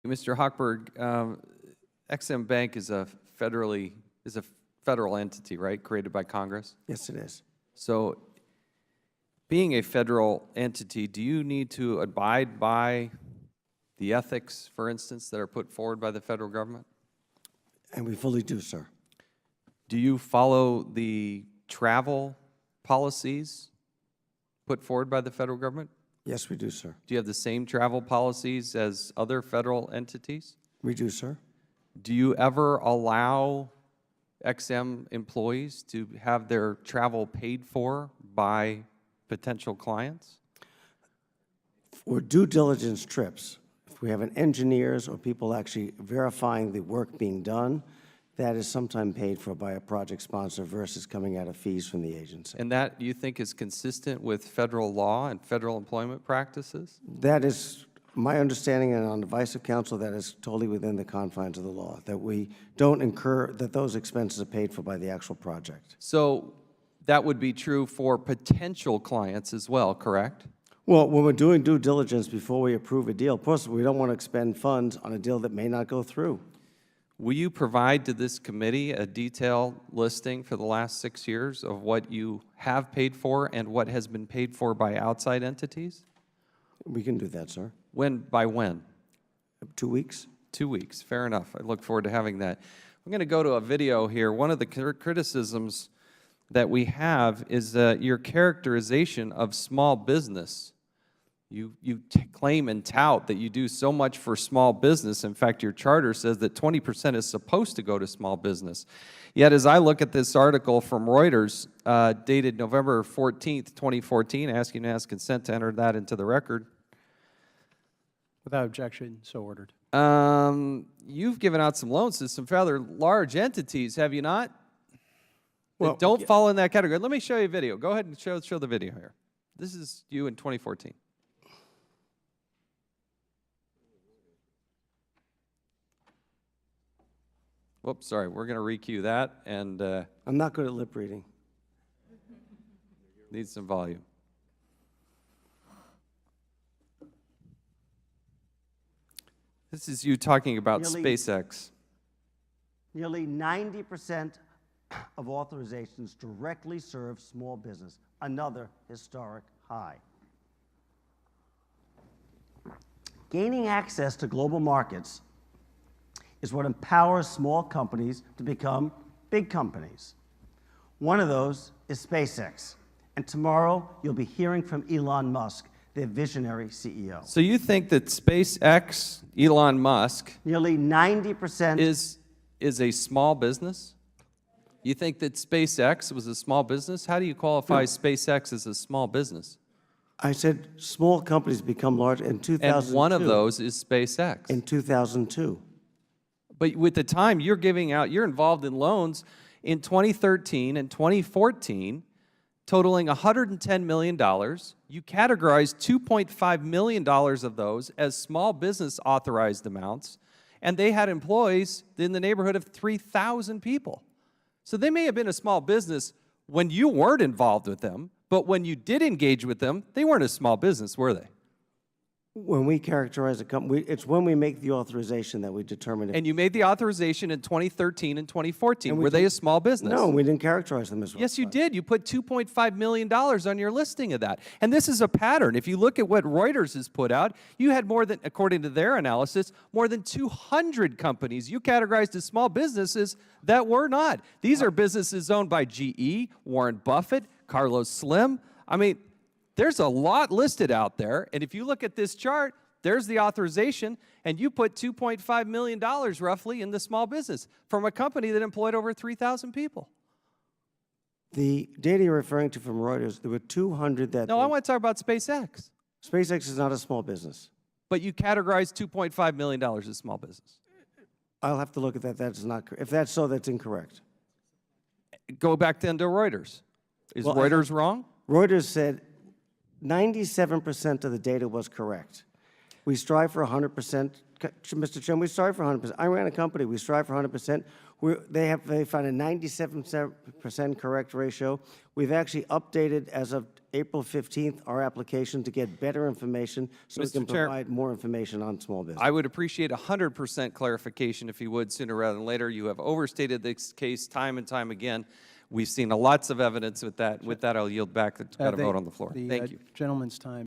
Mr. Hochberg, XM Bank is a federal entity, right, created by Congress? Yes, it is. So being a federal entity, do you need to abide by the ethics, for instance, that are put forward by the federal government? And we fully do, sir. Do you follow the travel policies put forward by the federal government? Yes, we do, sir. Do you have the same travel policies as other federal entities? We do, sir. Do you ever allow XM employees to have their travel paid for by potential clients? For due diligence trips, if we have an engineers or people actually verifying the work being done, that is sometimes paid for by a project sponsor versus coming out of fees from the agency. And that, you think, is consistent with federal law and federal employment practices? That is my understanding, and on advice of counsel, that is totally within the confines of the law, that we don't incur, that those expenses are paid for by the actual project. So that would be true for potential clients as well, correct? Well, when we're doing due diligence before we approve a deal, of course, we don't want to expend funds on a deal that may not go through. Will you provide to this committee a detailed listing for the last 6 years of what you have paid for and what has been paid for by outside entities? We can do that, sir. By when? 2 weeks. 2 weeks, fair enough. I look forward to having that. I'm going to go to a video here. One of the criticisms that we have is your characterization of small business. You claim and tout that you do so much for small business. In fact, your charter says that 20% is supposed to go to small business. Yet, as I look at this article from Reuters, dated November 14th, 2014, asking to ask consent to enter that into the record. Without objection, so ordered. You've given out some loans to some rather large entities, have you not? Well, that don't fall in that category. Let me show you a video. Go ahead and show the video here. This is you in 2014. Whoops, sorry. We're going to re-cue that, and I'm not good at lip reading. need some volume. This is you talking about SpaceX. Nearly 90% of authorizations directly serve small business, another historic high. Gaining access to global markets is what empowers small companies to become big companies. One of those is SpaceX. And tomorrow, you'll be hearing from Elon Musk, their visionary CEO. So you think that SpaceX, Elon Musk, nearly 90% is a small business? You think that SpaceX was a small business? How do you qualify SpaceX as a small business? I said small companies become large in 2002. And one of those is SpaceX. In 2002. But with the time you're giving out, you're involved in loans in 2013 and 2014, totaling $110 million. You categorized $2.5 million of those as small business authorized amounts, and they had employees in the neighborhood of 3,000 people. So they may have been a small business when you weren't involved with them, but when you did engage with them, they weren't a small business, were they? When we characterize a company, it's when we make the authorization that we determine. And you made the authorization in 2013 and 2014. Were they a small business? No, we didn't characterize them as well. Yes, you did. You put $2.5 million on your listing of that. And this is a pattern. If you look at what Reuters has put out, you had more than, according to their analysis, more than 200 companies you categorized as small businesses that were not. These are businesses owned by GE, Warren Buffett, Carlos Slim. I mean, there's a lot listed out there, and if you look at this chart, there's the authorization, and you put $2.5 million roughly in the small business from a company that employed over 3,000 people. The data you're referring to from Reuters, there were 200 that... No, I want to talk about SpaceX. SpaceX is not a small business. But you categorized $2.5 million as small business. I'll have to look at that. That is not... If that's so, that's incorrect. Go back then to Reuters. Is Reuters wrong? Reuters said 97% of the data was correct. We strive for 100% Mr. Chairman, we strive for 100%. I ran a company. We strive for 100%. They found a 97% correct ratio. We've actually updated, as of April 15th, our application to get better information so we Mr. can Chair, provide more information on small business. I would appreciate 100% clarification if you would sooner rather than later. You have overstated this case time and time again. We've seen lots of evidence with that. With that, I'll yield back. Got to vote on the floor. Thank you. Gentleman's time